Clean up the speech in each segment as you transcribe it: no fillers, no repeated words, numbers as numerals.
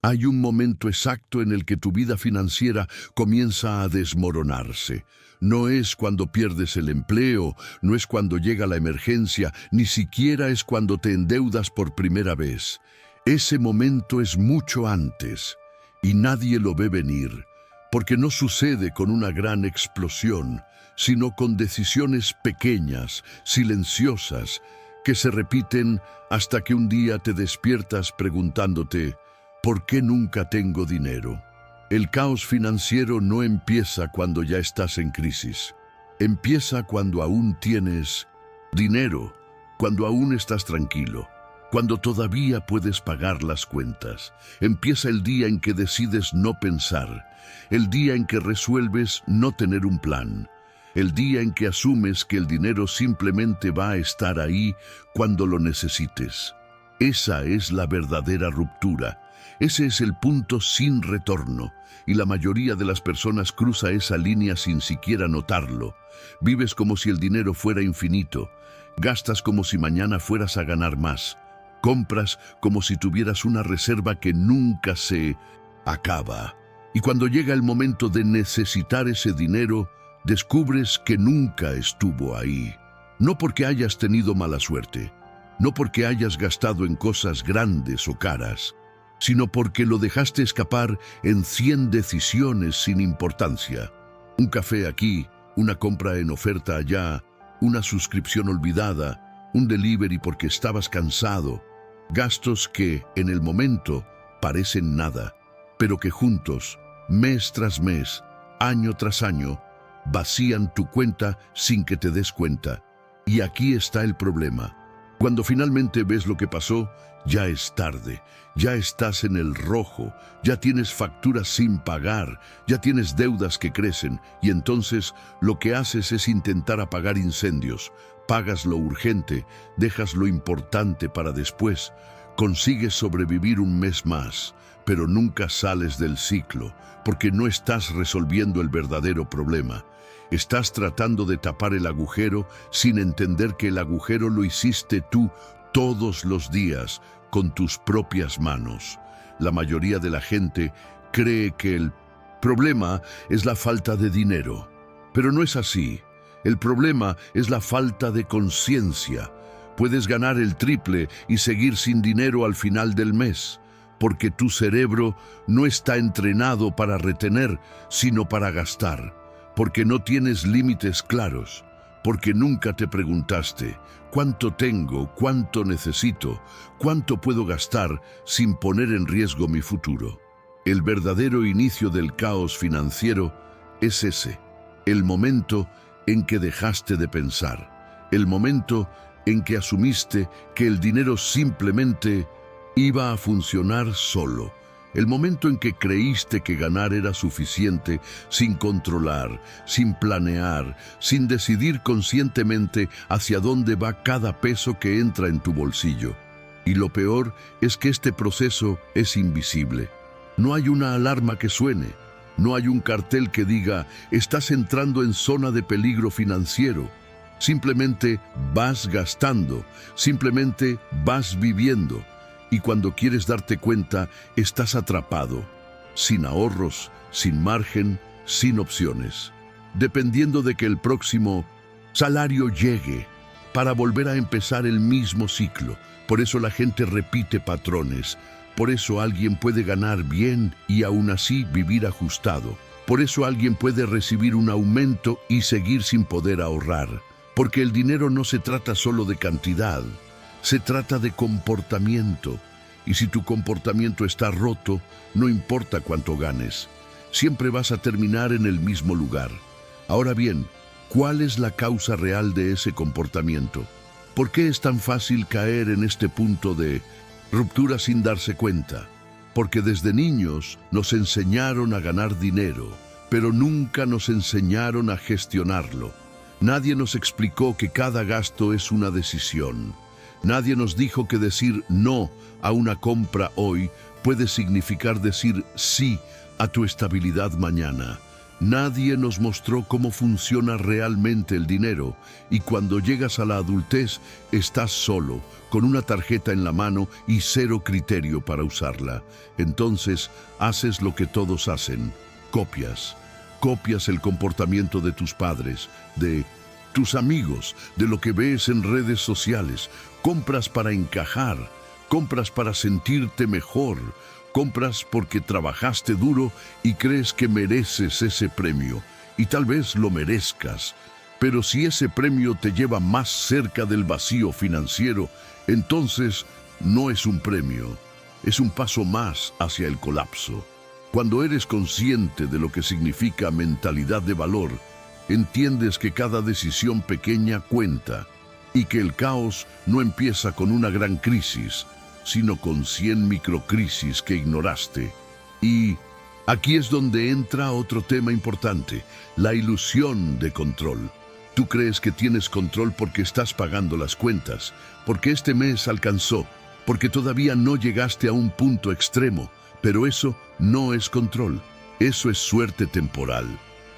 Hay un momento exacto en el que tu vida financiera comienza a desmoronarse. No es cuando pierdes el empleo, no es cuando llega la emergencia, ni siquiera es cuando te endeudas por primera vez. Ese momento es mucho antes, y nadie lo ve venir, porque no sucede con una gran explosión, sino con decisiones pequeñas, silenciosas, que se repiten hasta que un día te despiertas preguntándote, ¿por qué nunca tengo dinero? El caos financiero no empieza cuando ya estás en crisis. Empieza cuando aún tienes dinero, cuando aún estás tranquilo, cuando todavía puedes pagar las cuentas. Empieza el día en que decides no pensar, el día en que resuelves no tener un plan, el día en que asumes que el dinero simplemente va a estar ahí cuando lo necesites. Esa es la verdadera ruptura. Ese es el punto sin retorno, y la mayoría de las personas cruza esa línea sin siquiera notarlo. Vives como si el dinero fuera infinito, gastas como si mañana fueras a ganar más, compras como si tuvieras una reserva que nunca se acaba. Y cuando llega el momento de necesitar ese dinero, descubres que nunca estuvo ahí. No porque hayas tenido mala suerte, no porque hayas gastado en cosas grandes o caras, sino porque lo dejaste escapar en 100 decisiones sin importancia. Un café aquí, una compra en oferta allá, una suscripción olvidada, un delivery porque estabas cansado. Gastos que, en el momento, parecen nada, pero que juntos, mes tras mes, año tras año, vacían tu cuenta sin que te des cuenta. Y aquí está el problema. Cuando finalmente ves lo que pasó, ya es tarde, ya estás en el rojo, ya tienes facturas sin pagar, ya tienes deudas que crecen, y entonces lo que haces es intentar apagar incendios. Pagas lo urgente, dejas lo importante para después, consigues sobrevivir un mes más, pero nunca sales del ciclo, porque no estás resolviendo el verdadero problema. Estás tratando de tapar el agujero sin entender que el agujero lo hiciste tú todos los días con tus propias manos. La mayoría de la gente cree que el problema es la falta de dinero, pero no es así. El problema es la falta de conciencia. Puedes ganar el triple y seguir sin dinero al final del mes, porque tu cerebro no está entrenado para retener, sino para gastar. Porque no tienes límites claros, porque nunca te preguntaste cuánto tengo, cuánto necesito, cuánto puedo gastar sin poner en riesgo mi futuro. El verdadero inicio del caos financiero es ese, el momento en que dejaste de pensar, el momento en que asumiste que el dinero simplemente iba a funcionar solo. El momento en que creíste que ganar era suficiente sin controlar, sin planear, sin decidir conscientemente hacia dónde va cada peso que entra en tu bolsillo. Y lo peor es que este proceso es invisible. No hay una alarma que suene, no hay un cartel que diga «estás entrando en zona de peligro financiero». Simplemente vas gastando, simplemente vas viviendo. Y cuando quieres darte cuenta, estás atrapado, sin ahorros, sin margen, sin opciones, dependiendo de que el próximo salario llegue para volver a empezar el mismo ciclo. Por eso la gente repite patrones, por eso alguien puede ganar bien y aún así vivir ajustado, por eso alguien puede recibir un aumento y seguir sin poder ahorrar, porque el dinero no se trata solo de cantidad, se trata de comportamiento, y si tu comportamiento está roto, no importa cuánto ganes, siempre vas a terminar en el mismo lugar. Ahora bien, ¿cuál es la causa real de ese comportamiento? ¿Por qué es tan fácil caer en este punto de ruptura sin darse cuenta? Porque desde niños nos enseñaron a ganar dinero, pero nunca nos enseñaron a gestionarlo. Nadie nos explicó que cada gasto es una decisión. Nadie nos dijo que decir no a una compra hoy puede significar decir sí a tu estabilidad mañana. Nadie nos mostró cómo funciona realmente el dinero, y cuando llegas a la adultez estás solo, con una tarjeta en la mano y cero criterio para usarla. Entonces haces lo que todos hacen: copias. Copias el comportamiento de tus padres, de tus amigos, de lo que ves en redes sociales. Compras para encajar, compras para sentirte mejor, compras porque trabajaste duro y crees que mereces ese premio, y tal vez lo merezcas. Pero si ese premio te lleva más cerca del vacío financiero, entonces no es un premio, es un paso más hacia el colapso. Cuando eres consciente de lo que significa mentalidad de valor, entiendes que cada decisión pequeña cuenta y que el caos no empieza con una gran crisis, sino con 100 microcrisis que ignoraste. Y aquí es donde entra otro tema importante: la ilusión de control. Tú crees que tienes control porque estás pagando las cuentas, porque este mes alcanzó, porque todavía no llegaste a un punto extremo, pero eso no es control, eso es suerte temporal.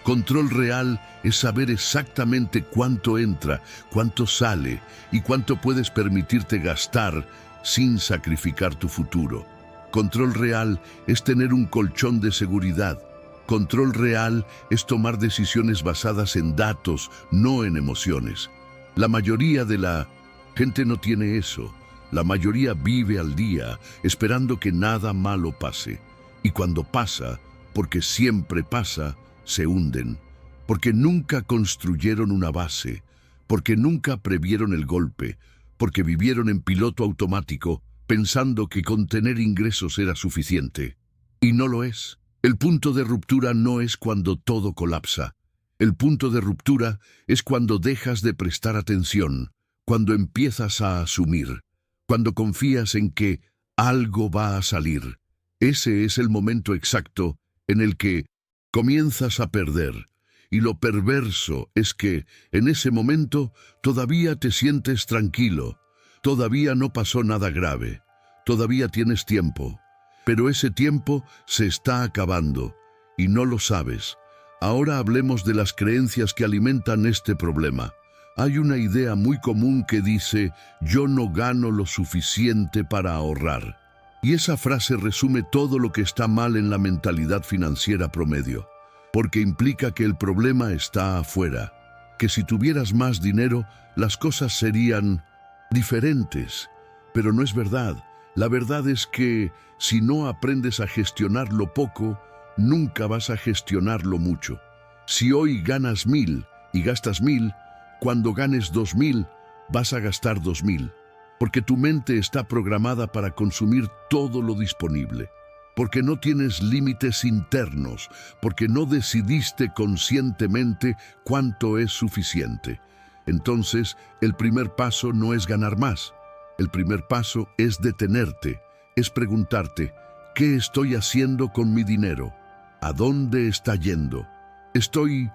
Control real es saber exactamente cuánto entra, cuánto sale y cuánto puedes permitirte gastar sin sacrificar tu futuro. Control real es tener un colchón de seguridad. Control real es tomar decisiones basadas en datos, no en emociones. La mayoría de la gente no tiene eso. La mayoría vive al día, esperando que nada malo pase. Y cuando pasa, porque siempre pasa, se hunden. Porque nunca construyeron una base, porque nunca previeron el golpe, porque vivieron en piloto automático, pensando que con tener ingresos era suficiente. Y no lo es. El punto de ruptura no es cuando todo colapsa. El punto de ruptura es cuando dejas de prestar atención, cuando empiezas a asumir, cuando confías en que algo va a salir. Ese es el momento exacto en el que comienzas a perder. Y lo perverso es que, en ese momento, todavía te sientes tranquilo. Todavía no pasó nada grave. Todavía tienes tiempo. Pero ese tiempo se está acabando, y no lo sabes. Ahora hablemos de las creencias que alimentan este problema. Hay una idea muy común que dice: yo no gano lo suficiente para ahorrar. Y esa frase resume todo lo que está mal en la mentalidad financiera promedio, porque implica que el problema está afuera, que si tuvieras más dinero, las cosas serían diferentes. Pero no es verdad. La verdad es que si no aprendes a gestionar lo poco, nunca vas a gestionar lo mucho. Si hoy ganas 1,000 y gastas 1,000, cuando ganes 2,000, vas a gastar 2,000. Porque tu mente está programada para consumir todo lo disponible. Porque no tienes límites internos, porque no decidiste conscientemente cuánto es suficiente. Entonces, el primer paso no es ganar más. El primer paso es detenerte, es preguntarte: ¿qué estoy haciendo con mi dinero? ¿A dónde está yendo? ¿Estoy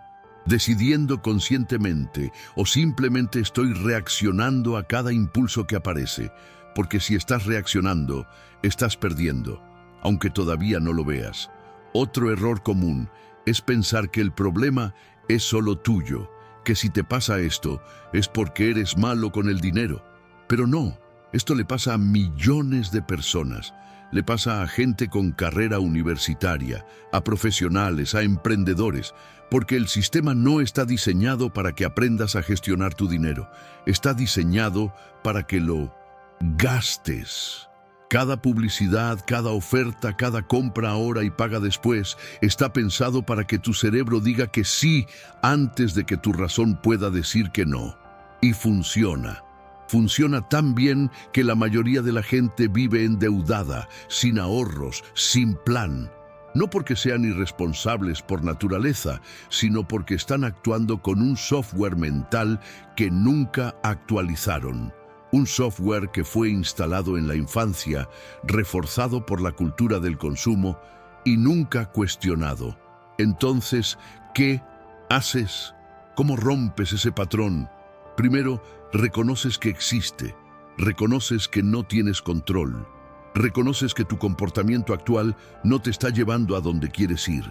decidiendo conscientemente o simplemente estoy reaccionando a cada impulso que aparece? Porque si estás reaccionando, estás perdiendo, aunque todavía no lo veas. Otro error común es pensar que el problema es solo tuyo, que si te pasa esto es porque eres malo con el dinero. Pero no. Esto le pasa a millones de personas. Le pasa a gente con carrera universitaria, a profesionales, a emprendedores, porque el sistema no está diseñado para que aprendas a gestionar tu dinero. Está diseñado para que lo gastes. Cada publicidad, cada oferta, cada compra ahora y paga después está pensado para que tu cerebro diga que sí antes de que tu razón pueda decir que no. Y funciona. Funciona tan bien que la mayoría de la gente vive endeudada, sin ahorros, sin plan. No porque sean irresponsables por naturaleza, sino porque están actuando con un software mental que nunca actualizaron. Un software que fue instalado en la infancia, reforzado por la cultura del consumo y nunca cuestionado. Entonces, ¿qué haces? ¿Cómo rompes ese patrón? Primero, reconoces que existe, reconoces que no tienes control, reconoces que tu comportamiento actual no te está llevando a donde quieres ir.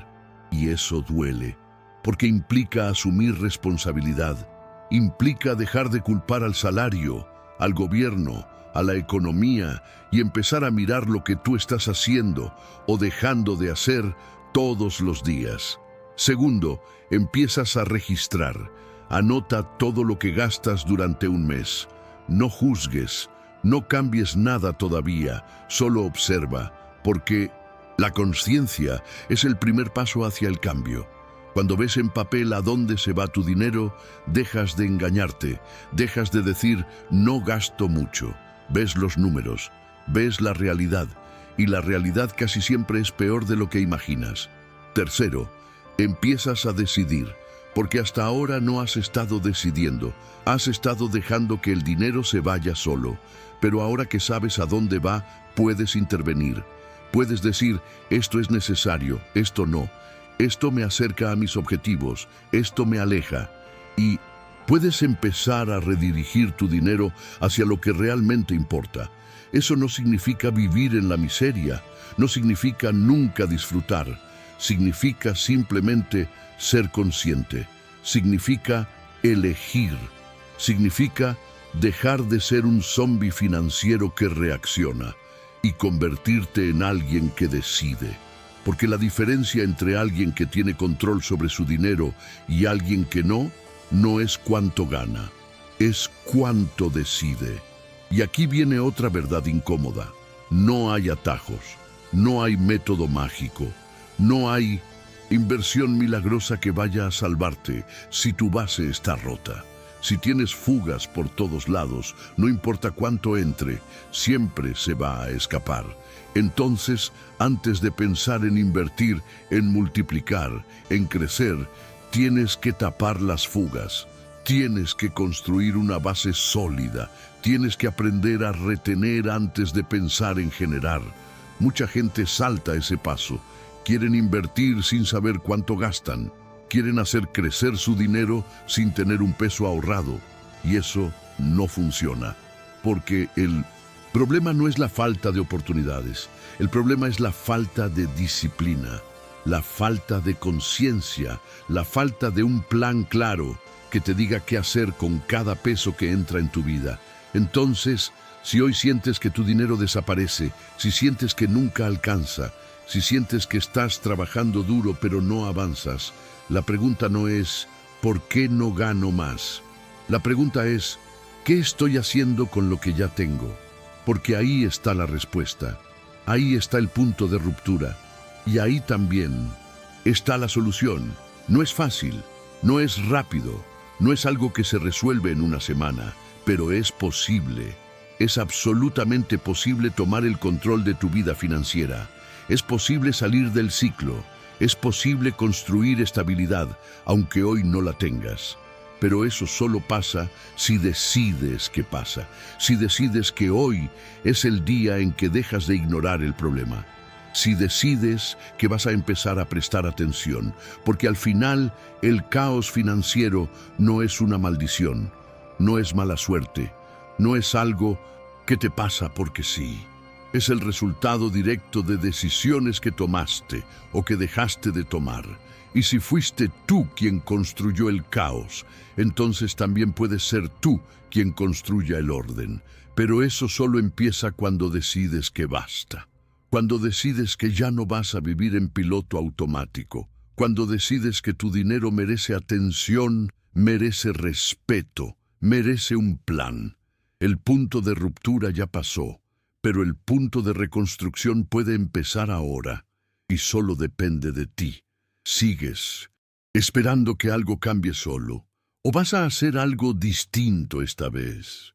Y eso duele. porque implica asumir responsabilidad, implica dejar de culpar al salario, al gobierno, a la economía y empezar a mirar lo que tú estás haciendo o dejando de hacer todos los días. Segundo, empiezas a registrar. Anota todo lo que gastas durante un mes. No juzgues, no cambies nada todavía, solo observa, porque la conciencia es el primer paso hacia el cambio. Cuando ves en papel a dónde se va tu dinero, dejas de engañarte, dejas de decir no gasto mucho. Ves los números, ves la realidad, y la realidad casi siempre es peor de lo que imaginas. Tercero, empiezas a decidir, porque hasta ahora no has estado decidiendo, has estado dejando que el dinero se vaya solo, pero ahora que sabes a dónde va, puedes intervenir. Puedes decir, esto es necesario, esto no, esto me acerca a mis objetivos, esto me aleja, y puedes empezar a redirigir tu dinero hacia lo que realmente importa. Eso no significa vivir en la miseria, no significa nunca disfrutar, significa simplemente ser consciente, significa elegir, significa dejar de ser un zombi financiero que reacciona y convertirte en alguien que decide. Porque la diferencia entre alguien que tiene control sobre su dinero y alguien que no es cuánto gana, es cuánto decide. Y aquí viene otra verdad incómoda. No hay atajos, no hay método mágico, no hay inversión milagrosa que vaya a salvarte si tu base está rota. Si tienes fugas por todos lados, no importa cuánto entre, siempre se va a escapar. Entonces, antes de pensar en invertir, en multiplicar, en crecer, tienes que tapar las fugas, tienes que construir una base sólida, tienes que aprender a retener antes de pensar en generar. Mucha gente salta ese paso, quieren invertir sin saber cuánto gastan, quieren hacer crecer su dinero sin tener un peso ahorrado, y eso no funciona, porque el problema no es la falta de oportunidades, el problema es la falta de disciplina, la falta de conciencia, la falta de un plan claro que te diga qué hacer con cada peso que entra en tu vida. Entonces, si hoy sientes que tu dinero desaparece, si sientes que nunca alcanza, si sientes que estás trabajando duro pero no avanzas, la pregunta no es ¿por qué no gano más? La pregunta es ¿qué estoy haciendo con lo que ya tengo? Porque ahí está la respuesta, ahí está el punto de ruptura. Y ahí también está la solución. No es fácil, no es rápido, no es algo que se resuelve en una semana, pero es posible. Es absolutamente posible tomar el control de tu vida financiera. Es posible salir del ciclo. Es posible construir estabilidad, aunque hoy no la tengas. Pero eso solo pasa si decides que pasa, si decides que hoy es el día en que dejas de ignorar el problema. Si decides que vas a empezar a prestar atención, porque al final el caos financiero no es una maldición, no es mala suerte, no es algo que te pasa porque sí. Es el resultado directo de decisiones que tomaste o que dejaste de tomar. Y si fuiste tú quien construyó el caos, entonces también puedes ser tú quien construya el orden. Pero eso solo empieza cuando decides que basta. Cuando decides que ya no vas a vivir en piloto automático, cuando decides que tu dinero merece atención, merece respeto, merece un plan. El punto de ruptura ya pasó, pero el punto de reconstrucción puede empezar ahora, y solo depende de ti. ¿Sigues esperando que algo cambie solo? ¿O vas a hacer algo distinto esta vez?